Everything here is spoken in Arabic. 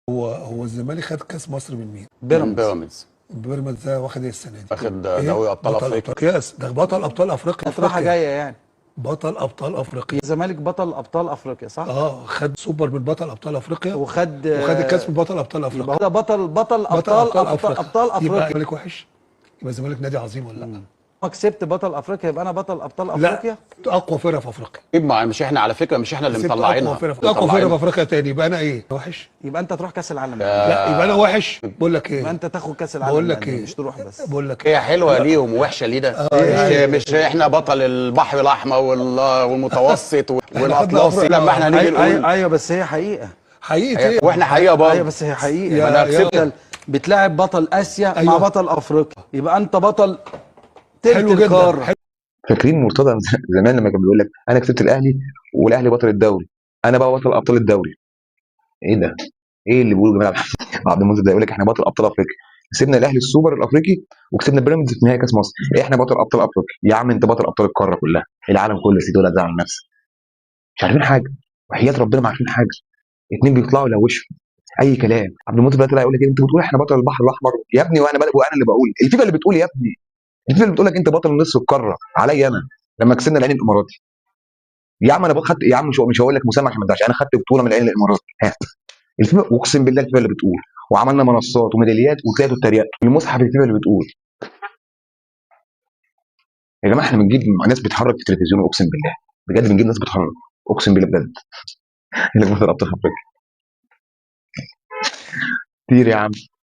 هو الزمالك خد كاس مصر من مين؟ من بيراميدز. بيراميدز. بيراميدز ده واخد ايه السنه دي؟ واخد ايه؟ دوري ابطال بطل افريقيا. ابطال كاس، ده بطل ابطال افريقيا. مصلحه جايه يعني. بطل ابطال افريقيا. الزمالك بطل ابطال افريقيا صح؟ خد سوبر من بطل ابطال افريقيا، وخد وخد الكاس من بطل ابطال يبقى افريقيا. هو ده بطل بطل ابطال ابطال ابطال افريقيا. ابطال يبقى افريقيا. الزمالك وحش؟ يبقى الزمالك نادي عظيم ولا لا؟ ما كسبت بطل افريقيا يبقى انا بطل ابطال لا، افريقيا. اقوى فرقه في افريقيا. طيب مش احنا على فكره، مش احنا اللي كسبت اقوى مطلعينها، فرقه، اللي اقوى فرقه في مطلعينها. افريقيا تاني، يبقى انا ايه؟ وحش؟ يبقى انت تروح كاس العالم للانديه. لا، يبقى انا وحش. بقول لك يبقى ايه؟ انت تاخد كاس العالم بقول لك للانديه ايه؟ مش تروح بس. بقول لك هي ايه؟ حلوه ليهم ووحشه لينا. مش احنا بطل البحر الاحمر والمتوسط احنا خدنا والاطلسي لما احنا هنيجي نقول ايوه بس هي حقيقه. حقيقه ايه؟ واحنا حقيقه ايوه برضه. بس هي حقيقه. ما انا يا كسبت. بتلاعب بطل اسيا مع ايوه، بطل افريقيا يبقى انت بطل تلت حلو جدا. القاره. فاكرين مرتضى زمان لما كان بيقول لك انا كسبت الاهلي والاهلي بطل الدوري، انا بقى بطل ابطال الدوري؟ ايه ده؟ ايه اللي بيقوله جمال عبد المنصف ده؟ يقول لك احنا بطل ابطال افريقيا، كسبنا الاهلي السوبر الافريقي وكسبنا بيراميدز في نهائي كاس مصر، إيه احنا بطل ابطال افريقيا؟ يا عم انت بطل ابطال القاره كلها، العالم كله سيدي ولا تزعل نفسك. مش عارفين حاجه، وحياه ربنا ما عارفين حاجه. اتنين بيطلعوا يلوشوا اي كلام. عبد المنصف بقى طلع يقول لك إيه، انت بتقول احنا بطل البحر الاحمر يا ابني، وانا اللي بقول، الفيفا اللي بتقول يا ابني، الفيفا اللي بتقول لك انت بطل نصف القاره عليا انا لما كسبنا العين الاماراتي. يا عم انا خدت، يا عم مش هقول لك مسمى عشان ما تزعلش، انا خدت بطوله من العين الاماراتي، ها. الفيفا اقسم بالله الفيفا اللي بتقول، وعملنا منصات وميداليات وطلعتوا اتريقتوا، المصحف الفيفا اللي بتقول. يا جماعه احنا بنجيب ناس بتهرج في التلفزيون، اقسم بالله بجد بنجيب ناس بتهرج، اقسم بالله بجد. اللي بطل ابطال افريقيا كتير يا عم.